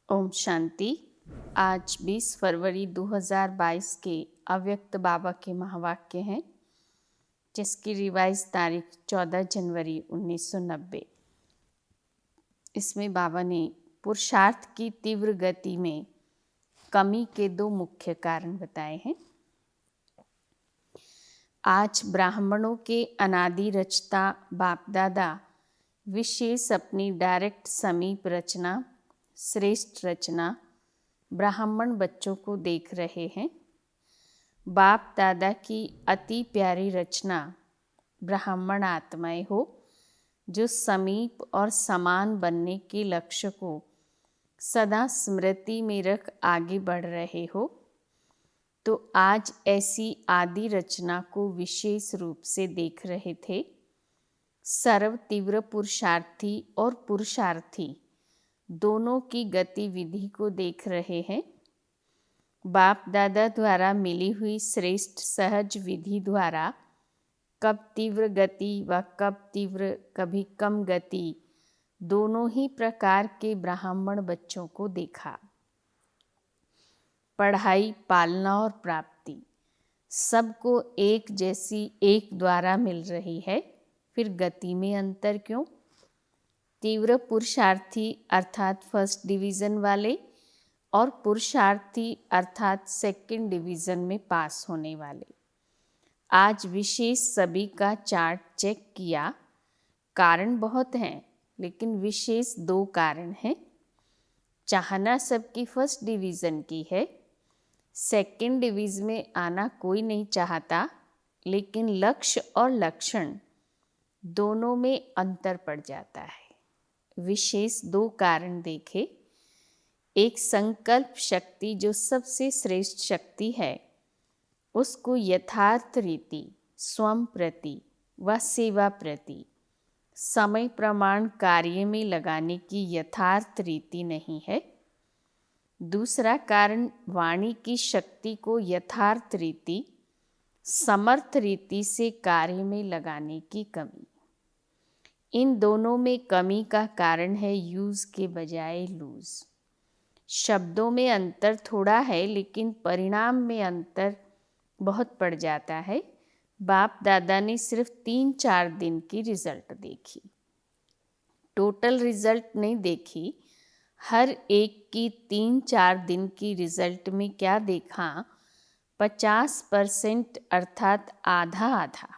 ओम शांति। आज 20 फरवरी 2022 के अव्यक्त बाबा के महावाक्य हैं, जिसकी रिवाइज तारीख 14 जनवरी 1990। इसमें बाबा ने पुरुषार्थ की तीव्र गति में कमी के 2 मुख्य कारण बताए हैं। आज ब्राह्मणों के अनादि रचता बाप दादा विशेष अपनी डायरेक्ट समीप रचना, श्रेष्ठ रचना ब्राह्मण बच्चों को देख रहे हैं। बाप दादा की अति प्यारी रचना ब्राह्मण आत्माएं हो, जो समीप और समान बनने के लक्ष्य को सदा स्मृति में रख आगे बढ़ रहे हो। तो आज ऐसी आदि रचना को विशेष रूप से देख रहे थे। सर्व तीव्र पुरुषार्थी और पुरुषार्थी दोनों की गतिविधि को देख रहे हैं। बाप दादा द्वारा मिली हुई श्रेष्ठ सहज विधि द्वारा कब तीव्र गति व कभी कम गति दोनों ही प्रकार के ब्राह्मण बच्चों को देखा। पढ़ाई, पालना और प्राप्ति सबको एक जैसी एक द्वारा मिल रही है, फिर गति में अंतर क्यों? तीव्र पुरुषार्थी अर्थात फर्स्ट डिवीज़न वाले और पुरुषार्थी अर्थात सेकंड डिवीज़न में पास होने वाले। आज विशेष सभी का चार्ट चेक किया। कारण बहुत हैं, लेकिन विशेष 2 कारण हैं। चाहना सबकी फर्स्ट डिवीज़न की है, सेकंड डिवीज़न में आना कोई नहीं चाहता, लेकिन लक्ष्य और लक्षण दोनों में अंतर पड़ जाता है। विशेष 2 कारण देखे। एक संकल्प शक्ति जो सबसे श्रेष्ठ शक्ति है, उसको यथार्थ रीति स्वयं प्रति व सेवा प्रति समय प्रमाण कार्य में लगाने की यथार्थ रीति नहीं है। दूसरा कारण वाणी की शक्ति को यथार्थ रीति समर्थ रीति से कार्य में लगाने की कमी। इन दोनों में कमी का कारण है यूज के बजाय लूज। शब्दों में अंतर थोड़ा है, लेकिन परिणाम में अंतर बहुत पड़ जाता है। बाप दादा ने सिर्फ 3-4 दिन की रिजल्ट देखी, टोटल रिजल्ट नहीं देखी। हर एक की 3-4 दिन की रिजल्ट में क्या देखा? 50% अर्थात आधा आधा।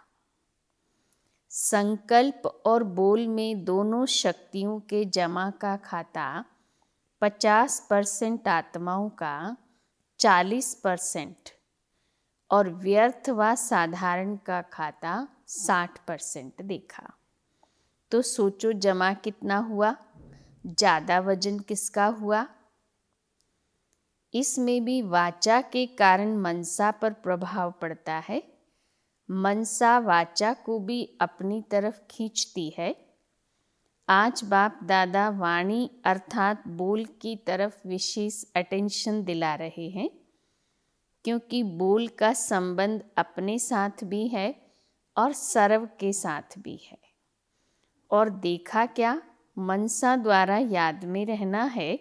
संकल्प और बोल में दोनों शक्तियों के जमा का खाता 50% आत्माओं का, 40% और व्यर्थ व साधारण का खाता 60% देखा। तो सोचो जमा कितना हुआ? ज़्यादा वजन किसका हुआ? इसमें भी वाचा के कारण मनसा पर प्रभाव पड़ता है। मनसा वाचा को भी अपनी तरफ खींचती है। आज बाप दादा वाणी अर्थात बोल की तरफ विशेष अटेंशन दिला रहे हैं, क्योंकि बोल का संबंध अपने साथ भी है और सर्व के साथ भी है। और देखा क्या? मनसा द्वारा याद में रहना है,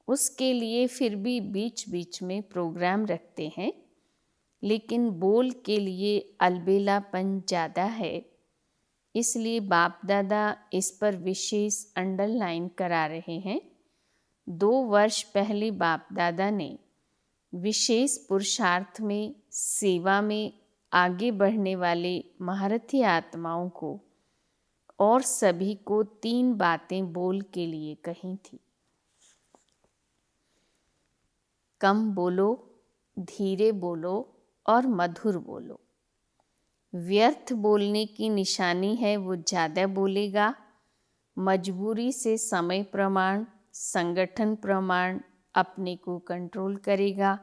उसके लिए फिर भी बीच बीच में प्रोग्राम रखते हैं, लेकिन बोल के लिए अलबेलापन ज़्यादा है। इसलिए बाप दादा इस पर विशेष अंडरलाइन करा रहे हैं। 2 वर्ष पहले बाप दादा ने विशेष पुरुषार्थ में सेवा में आगे बढ़ने वाले महारथी आत्माओं को और सभी को 3 बातें बोल के लिए कही थी। कम बोलो, धीरे बोलो और मधुर बोलो। व्यर्थ बोलने की निशानी है वो ज़्यादा बोलेगा। मजबूरी से समय प्रमाण, संगठन प्रमाण अपने को कंट्रोल करेगा,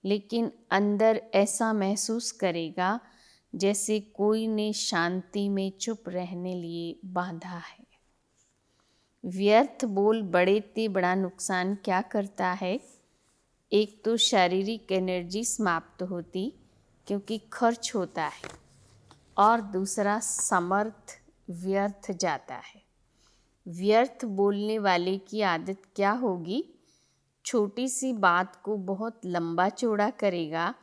लेकिन अंदर ऐसा महसूस करेगा जैसे कोई ने शांति में चुप रहने लिए बांधा है। व्यर्थ बोल बड़े ते बड़ा नुकसान क्या करता है? एक तो शारीरिक एनर्जी समाप्त होती, क्योंकि खर्च होता है, और दूसरा समर्थ व्यर्थ जाता है। व्यर्थ बोलने वाले की आदत क्या होगी? छोटी सी बात को बहुत लंबा चौड़ा करेगा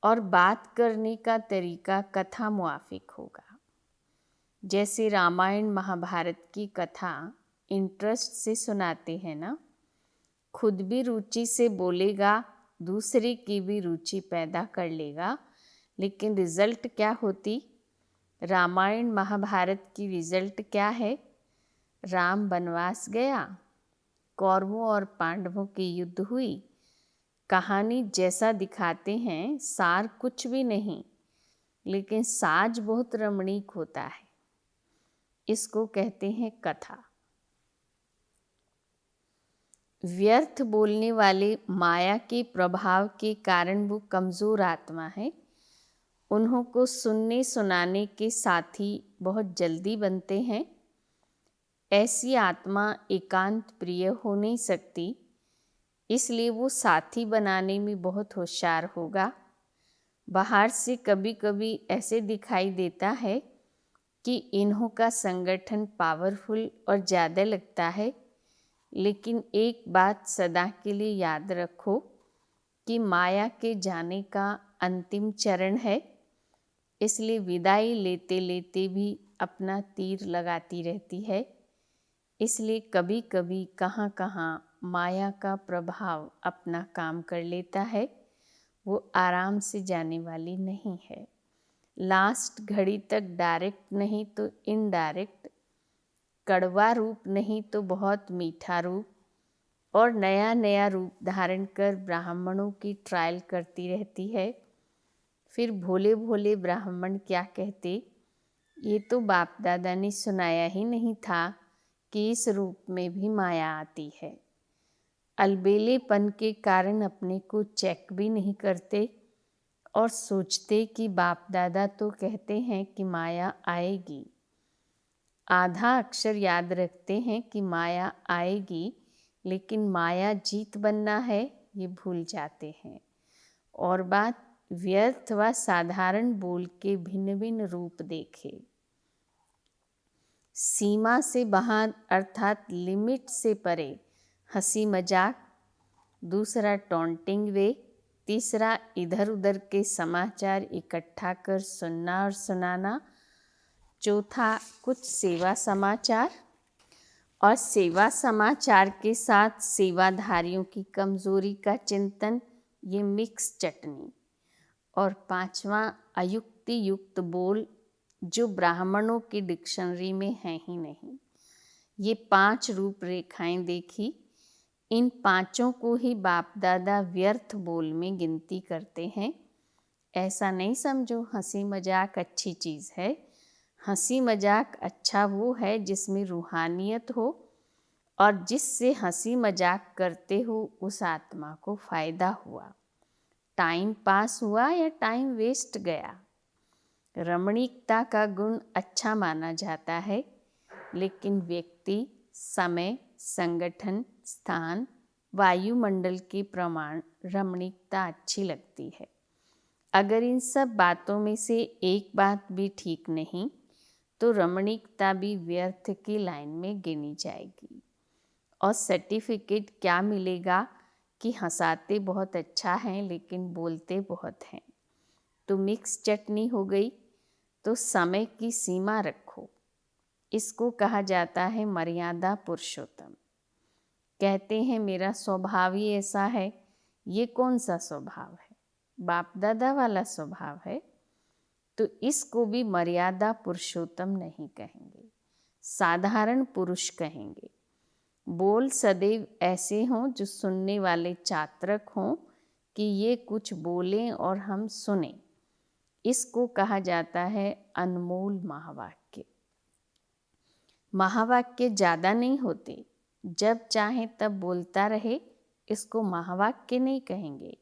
और बात करने का तरीका कथा मुआफिक होगा। जैसे रामायण महाभारत की कथा इंटरेस्ट से सुनाते हैं ना, खुद भी रुचि से बोलेगा, दूसरे की भी रुचि पैदा कर लेगा, लेकिन रिजल्ट क्या होती? रामायण महाभारत की रिजल्ट क्या है? राम वनवास गया, कौरवों और पांडवों की युद्ध हुई। कहानी जैसा दिखाते हैं सार कुछ भी नहीं, लेकिन साज बहुत रमणीक होता है। इसको कहते हैं कथा। व्यर्थ बोलने वाले माया के प्रभाव के कारण वो कमज़ोर आत्मा है। उन्हों को सुनने सुनाने के साथी बहुत जल्दी बनते हैं। ऐसी आत्मा एकांत प्रिय हो नहीं सकती, इसलिए वो साथी बनाने में बहुत होशियार होगा। बाहर से कभी कभी ऐसे दिखाई देता है कि इन्हों का संगठन पावरफुल और ज़्यादा लगता है, लेकिन एक बात सदा के लिए याद रखो कि माया के जाने का अंतिम चरण है, इसलिए विदाई लेते लेते भी अपना तीर लगाती रहती है। इसलिए कभी कभी कहाँ कहाँ माया का प्रभाव अपना काम कर लेता है, वो आराम से जाने वाली नहीं है। लास्ट घड़ी तक डायरेक्ट नहीं तो इनडायरेक्ट, कड़वा रूप नहीं तो बहुत मीठा रूप, और नया नया रूप धारण कर ब्राह्मणों की ट्रायल करती रहती है। फिर भोले भोले ब्राह्मण क्या कहते, ये तो बाप दादा ने सुनाया ही नहीं था कि इस रूप में भी माया आती है। अलबेलेपन के कारण अपने को चेक भी नहीं करते और सोचते कि बाप दादा तो कहते हैं कि माया आएगी। आधा अक्षर याद रखते हैं कि माया आएगी, लेकिन माया जीत बनना है ये भूल जाते हैं। और बात व्यर्थ व साधारण बोल के भिन्न भिन्न रूप देखे। सीमा से बाहर अर्थात लिमिट से परे हंसी मजाक, दूसरा टॉन्टिंग वे, तीसरा इधर उधर के समाचार इकट्ठा कर सुनना और सुनाना, चौथा कुछ सेवा समाचार, और सेवा समाचार के साथ सेवाधारियों की कमजोरी का चिंतन, ये मिक्स चटनी, और पांचवा अयुक्ति युक्त बोल जो ब्राह्मणों की डिक्शनरी में है ही नहीं। ये 5 रूपरेखाएं देखी, इन पांचों को ही बाप दादा व्यर्थ बोल में गिनती करते हैं। ऐसा नहीं समझो हंसी मजाक अच्छी चीज़ है। हंसी मजाक अच्छा वो है जिसमें रूहानियत हो और जिससे हंसी मजाक करते हो उस आत्मा को फ़ायदा हुआ, टाइम पास हुआ या टाइम वेस्ट गया। रमणीकता का गुण अच्छा माना जाता है, लेकिन व्यक्ति, समय, संगठन, स्थान, वायुमंडल के प्रमाण रमणीकता अच्छी लगती है। अगर इन सब बातों में से एक बात भी ठीक नहीं तो रमणीकता भी व्यर्थ की लाइन में गिनी जाएगी। और सर्टिफिकेट क्या मिलेगा कि हंसाते बहुत अच्छा हैं लेकिन बोलते बहुत हैं। तो मिक्स चटनी हो गई। तो समय की सीमा रखो, इसको कहा जाता है मर्यादा पुरुषोत्तम। कहते हैं मेरा स्वभाव ही ऐसा है। ये कौन सा स्वभाव है? बाप दादा वाला स्वभाव है, तो इसको भी मर्यादा पुरुषोत्तम नहीं कहेंगे, साधारण पुरुष कहेंगे। बोल सदैव ऐसे हों जो सुनने वाले चातरक हों कि ये कुछ बोलें और हम सुने। इसको कहा जाता है अनमोल महावाक्य। महावाक्य ज़्यादा नहीं होते, जब चाहे तब बोलता रहे, इसको महावाक्य नहीं कहेंगे।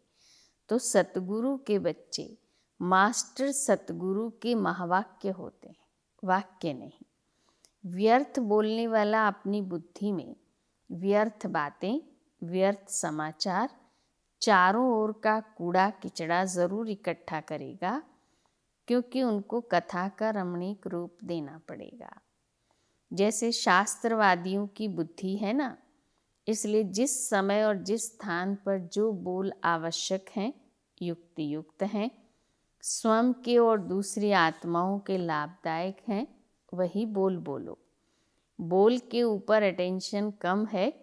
तो सतगुरु के बच्चे मास्टर सतगुरु के महावाक्य होते हैं, वाक्य नहीं। व्यर्थ बोलने वाला अपनी बुद्धि में व्यर्थ बातें, व्यर्थ समाचार, चारों ओर का कूड़ा किचड़ा ज़रूर इकट्ठा करेगा, क्योंकि उनको कथा का रमणीक रूप देना पड़ेगा। जैसे शास्त्रवादियों की बुद्धि है ना, इसलिए जिस समय और जिस स्थान पर जो बोल आवश्यक हैं, युक्ति युक्त हैं, स्वयं के और दूसरी आत्माओं के लाभदायक हैं, वही बोल बोलो। बोल के ऊपर अटेंशन कम है,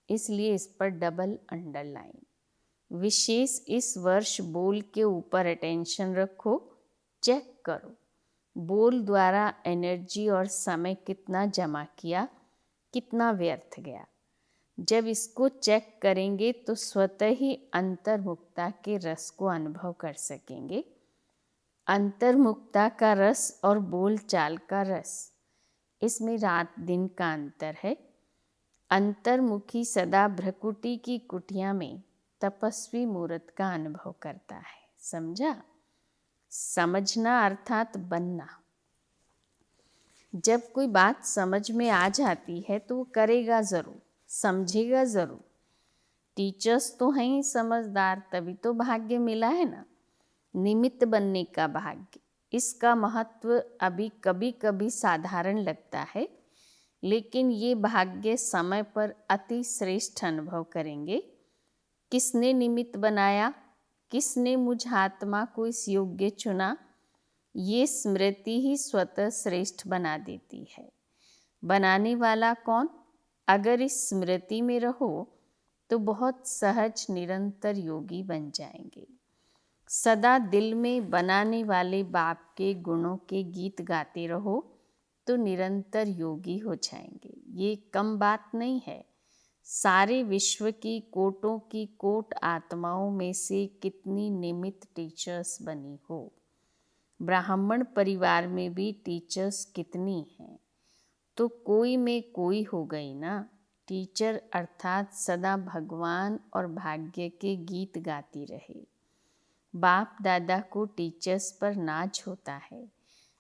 इसलिए इस पर डबल अंडरलाइन। विशेष इस वर्ष बोल के ऊपर अटेंशन रखो, चेक करो बोल द्वारा एनर्जी और समय कितना जमा किया, कितना व्यर्थ गया। जब इसको चेक करेंगे तो स्वतः ही अंतर्मुक्ता के रस को अनुभव कर सकेंगे। अंतर्मुक्ता का रस और बोल चाल का रस, इसमें रात दिन का अंतर है। अंतर्मुखी सदा भ्रकुटी की कुटिया में तपस्वी मूर्त का अनुभव करता है। समझा? समझना अर्थात बनना। जब कोई बात समझ में आ जाती है तो वो करेगा ज़रूर, समझेगा ज़रूर। टीचर्स तो हैं ही समझदार, तभी तो भाग्य मिला है ना, निमित्त बनने का भाग्य। इसका महत्व अभी कभी कभी साधारण लगता है, लेकिन ये भाग्य समय पर अति श्रेष्ठ अनुभव करेंगे। किसने निमित्त बनाया, किसने मुझ आत्मा को इस योग्य चुना, ये स्मृति ही स्वतः श्रेष्ठ बना देती है। बनाने वाला कौन? अगर इस स्मृति में रहो तो बहुत सहज निरंतर योगी बन जाएंगे। सदा दिल में बनाने वाले बाप के गुणों के गीत गाते रहो तो निरंतर योगी हो जाएंगे। ये कम बात नहीं है। सारे विश्व की कोटों की कोट आत्माओं में से कितनी निमित्त टीचर्स बनी हो। ब्राह्मण परिवार में भी टीचर्स कितनी हैं, तो कोई में कोई हो गई ना। टीचर अर्थात सदा भगवान और भाग्य के गीत गाती रहे। बाप दादा को टीचर्स पर नाच होता है,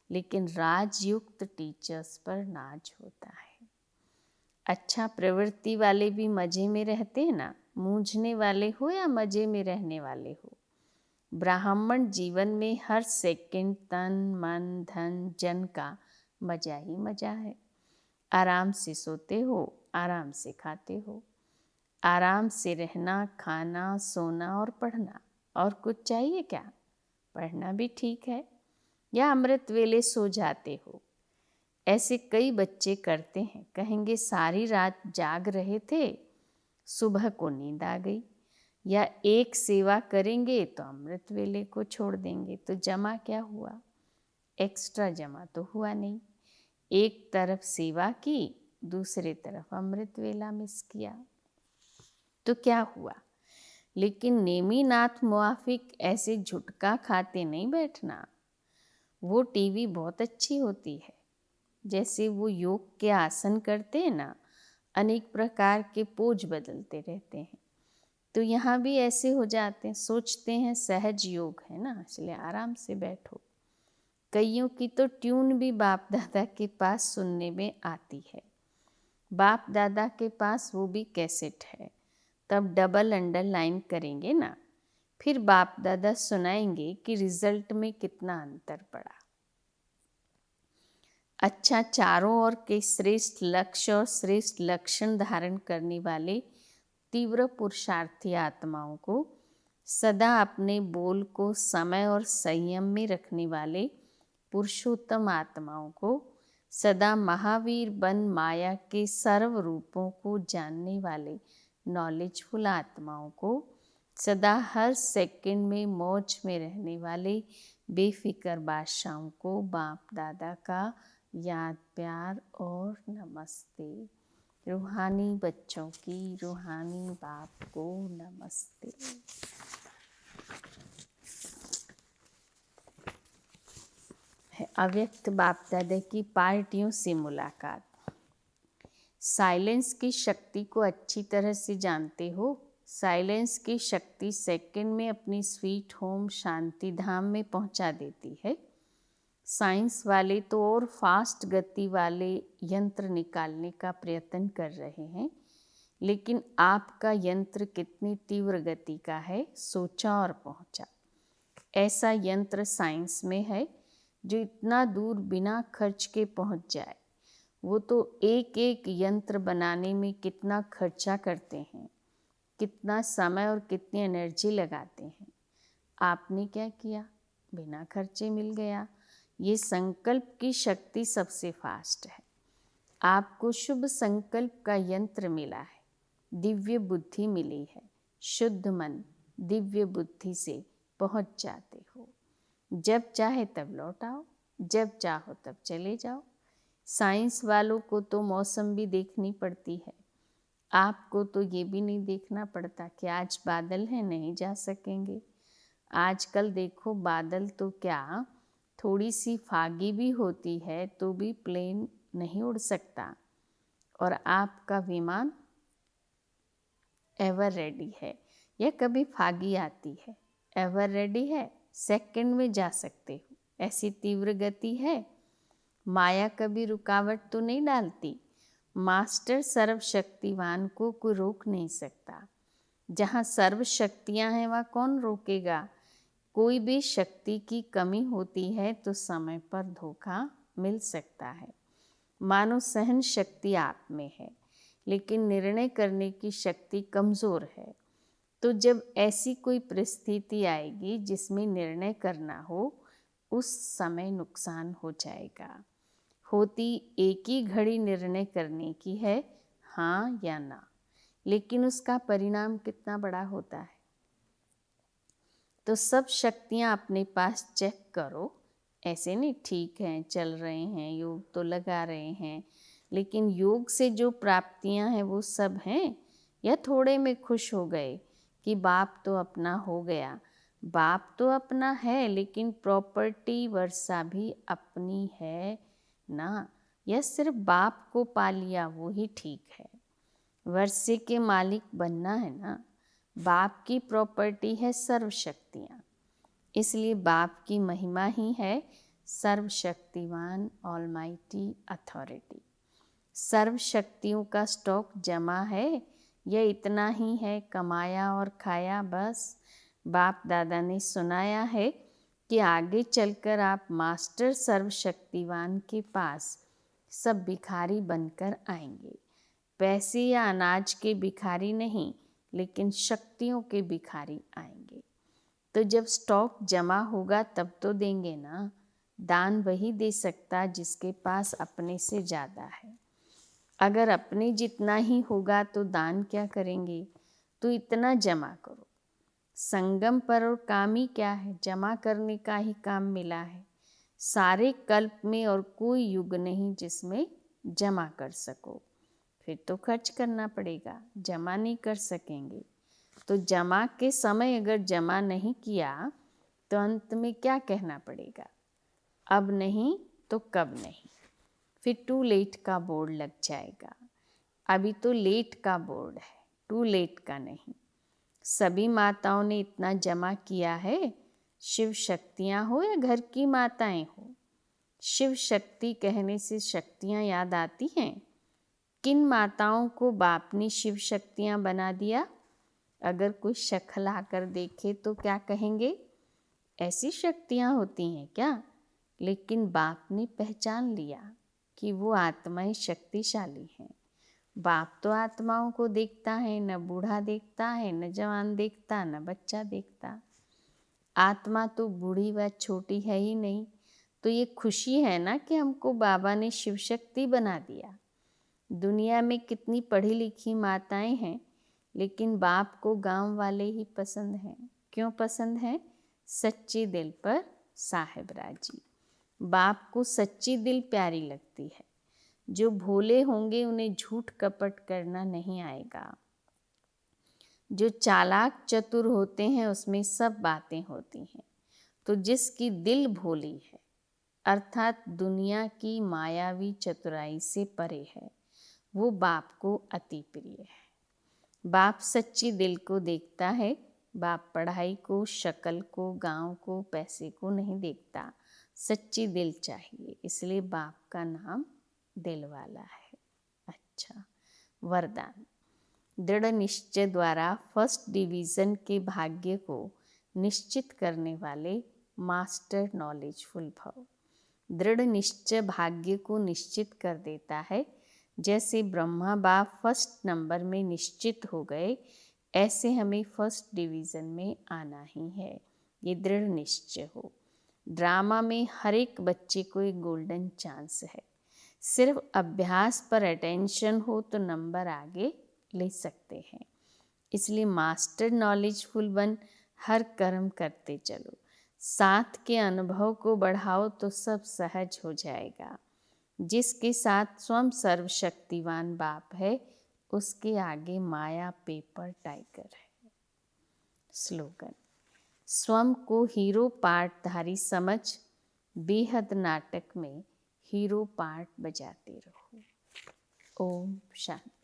लेकिन राजयुक्त टीचर्स पर नाच होता है। अच्छा, प्रवृत्ति वाले भी मज़े में रहते हैं ना, मूंझने वाले हो या मज़े में रहने वाले हो। ब्राह्मण जीवन में हर सेकंड तन मन धन जन का मज़ा ही मज़ा है। आराम से सोते हो, आराम से खाते हो, आराम से रहना, खाना, सोना और पढ़ना। और कुछ चाहिए क्या? पढ़ना भी ठीक है, या अमृत वेले सो जाते हो। ऐसे कई बच्चे करते हैं। कहेंगे सारी रात जाग रहे थे, सुबह को नींद आ गई। या एक सेवा करेंगे तो अमृत वेले को छोड़ देंगे, तो जमा क्या हुआ? एक्स्ट्रा जमा तो हुआ नहीं। एक तरफ सेवा की, दूसरे तरफ अमृत वेला मिस किया, तो क्या हुआ? लेकिन नेमीनाथ मुआफिक ऐसे झुटका खाते नहीं बैठना। वो टीवी बहुत अच्छी होती है। जैसे वो योग के आसन करते हैं ना, अनेक प्रकार के पोज बदलते रहते हैं, तो यहाँ भी ऐसे हो जाते हैं। सोचते हैं सहज योग है ना, इसलिए आराम से बैठो। कईयों की तो ट्यून भी बाप दादा के पास सुनने में आती है। बाप दादा के पास वो भी कैसेट है, तब डबल अंडरलाइन करेंगे ना, फिर बाप दादा सुनाएंगे कि रिजल्ट में कितना अंतर पड़ा। अच्छा, चारों ओर के श्रेष्ठ लक्ष्य और श्रेष्ठ लक्षण धारण करने वाले तीव्र पुरुषार्थी आत्माओं को, सदा अपने बोल को समय और संयम में रखने वाले पुरुषोत्तम आत्माओं को, सदा महावीर बन माया के सर्व रूपों को जानने वाले नॉलेजफुल आत्माओं को, सदा हर सेकंड में मौज में रहने वाले बेफिक्र बादशाहों को बाप दादा का याद प्यार और नमस्ते। रूहानी बच्चों की रूहानी बाप को नमस्ते। अव्यक्त बाप दादा की पार्टियों से मुलाकात। साइलेंस की शक्ति को अच्छी तरह से जानते हो। साइलेंस की शक्ति सेकंड में अपनी स्वीट होम शांति धाम में पहुंचा देती है। साइंस वाले तो और फास्ट गति वाले यंत्र निकालने का प्रयत्न कर रहे हैं, लेकिन आपका यंत्र कितनी तीव्र गति का है, सोचा और पहुंचा। ऐसा यंत्र साइंस में है जो इतना दूर बिना खर्च के पहुंच जाए। वो तो एक एक यंत्र बनाने में कितना खर्चा करते हैं, कितना समय और कितनी एनर्जी लगाते हैं। आपने क्या किया, बिना खर्चे मिल गया। ये संकल्प की शक्ति सबसे फास्ट है। आपको शुभ संकल्प का यंत्र मिला है, दिव्य बुद्धि मिली है, शुद्ध मन दिव्य बुद्धि से पहुंच जाते हो। जब चाहे तब लौट आओ, जब चाहो तब चले जाओ। साइंस वालों को तो मौसम भी देखनी पड़ती है, आपको तो ये भी नहीं देखना पड़ता कि आज बादल है, नहीं जा सकेंगे। आजकल देखो बादल तो क्या, थोड़ी सी फागी भी होती है तो भी प्लेन नहीं उड़ सकता, और आपका विमान एवर रेडी है। या कभी फागी आती है, एवर रेडी है, सेकंड में जा सकते हो, ऐसी तीव्र गति है। माया कभी रुकावट तो नहीं डालती। मास्टर सर्वशक्तिवान को कोई रोक नहीं सकता। जहाँ सर्व शक्तियाँ हैं वहाँ कौन रोकेगा। कोई भी शक्ति की कमी होती है तो समय पर धोखा मिल सकता है। मानो सहन शक्ति आप में है, लेकिन निर्णय करने की शक्ति कमज़ोर है। तो जब ऐसी कोई परिस्थिति आएगी जिसमें निर्णय करना हो, उस समय नुकसान हो जाएगा। होती एक ही घड़ी निर्णय करने की है, हाँ या ना, लेकिन उसका परिणाम कितना बड़ा होता है। तो सब शक्तियाँ अपने पास चेक करो। ऐसे नहीं ठीक हैं, चल रहे हैं, योग तो लगा रहे हैं, लेकिन योग से जो प्राप्तियाँ हैं वो सब हैं, या थोड़े में खुश हो गए कि बाप तो अपना हो गया। बाप तो अपना है, लेकिन प्रॉपर्टी वर्षा भी अपनी है ना, या सिर्फ बाप को पा लिया वो ही ठीक है। वर्षे के मालिक बनना है ना। बाप की प्रॉपर्टी है सर्व शक्तियाँ, इसलिए बाप की महिमा ही है सर्वशक्तिवान ऑलमाइटी अथॉरिटी। सर्व शक्तियों का स्टॉक जमा है, यह इतना ही है, कमाया और खाया बस। बाप दादा ने सुनाया है कि आगे चलकर आप मास्टर सर्वशक्तिवान के पास सब भिखारी बनकर आएंगे। पैसे या अनाज के भिखारी नहीं, लेकिन शक्तियों के भिखारी आएंगे। तो जब स्टॉक जमा होगा तब तो देंगे ना। दान वही दे सकता जिसके पास अपने से ज़्यादा है। अगर अपने जितना ही होगा तो दान क्या करेंगे। तो इतना जमा करो। संगम पर और काम ही क्या है, जमा करने का ही काम मिला है। सारे कल्प में और कोई युग नहीं जिसमें जमा कर सको। फिर तो खर्च करना पड़ेगा, जमा नहीं कर सकेंगे। तो जमा के समय अगर जमा नहीं किया तो अंत में क्या कहना पड़ेगा, अब नहीं तो कब नहीं। फिर टू लेट का बोर्ड लग जाएगा। अभी तो लेट का बोर्ड है, टू लेट का नहीं। सभी माताओं ने इतना जमा किया है, शिव शक्तियाँ हो या घर की माताएं हो। शिव शक्ति कहने से शक्तियाँ याद आती हैं। किन माताओं को बाप ने शिव शक्तियाँ बना दिया। अगर कोई शक्ल आकर देखे तो क्या कहेंगे, ऐसी शक्तियाँ होती हैं क्या। लेकिन बाप ने पहचान लिया कि वो आत्माएं शक्तिशाली हैं। बाप तो आत्माओं को देखता है, न बूढ़ा देखता है, न जवान देखता, न बच्चा देखता। आत्मा तो बूढ़ी व छोटी है ही नहीं। तो ये खुशी है ना कि हमको बाबा ने शिव शक्ति बना दिया। दुनिया में कितनी पढ़ी लिखी माताएं हैं, लेकिन बाप को गांव वाले ही पसंद हैं। क्यों पसंद हैं, सच्ची दिल पर साहिब राजी। बाप को सच्ची दिल प्यारी लगती है। जो भोले होंगे उन्हें झूठ कपट करना नहीं आएगा। जो चालाक चतुर होते हैं उसमें सब बातें होती हैं। तो जिसकी दिल भोली है, अर्थात दुनिया की मायावी चतुराई से परे है, वो बाप को अति प्रिय है। बाप सच्ची दिल को देखता है। बाप पढ़ाई को, शक्ल को, गांव को, पैसे को नहीं देखता। सच्ची दिल चाहिए, इसलिए बाप का नाम दिल वाला है। अच्छा, वरदान। दृढ़ निश्चय द्वारा फर्स्ट डिवीज़न के भाग्य को निश्चित करने वाले मास्टर नॉलेजफुल भव। दृढ़ निश्चय भाग्य को निश्चित कर देता है। जैसे ब्रह्मा बाप फर्स्ट नंबर में निश्चित हो गए, ऐसे हमें फर्स्ट डिवीज़न में आना ही है, ये दृढ़ निश्चय हो। ड्रामा में हर एक बच्चे को एक गोल्डन चांस है। सिर्फ अभ्यास पर अटेंशन हो तो नंबर आगे ले सकते हैं। इसलिए मास्टर नॉलेजफुल बन हर कर्म करते चलो। साथ के अनुभव को बढ़ाओ तो सब सहज हो जाएगा। जिसके साथ स्वयं सर्वशक्तिवान बाप है, उसके आगे माया पेपर टाइगर है। स्लोगन: स्वयं को हीरो पार्टधारी समझ बेहद नाटक में हीरो पार्ट बजाते रहो। ओम शांति।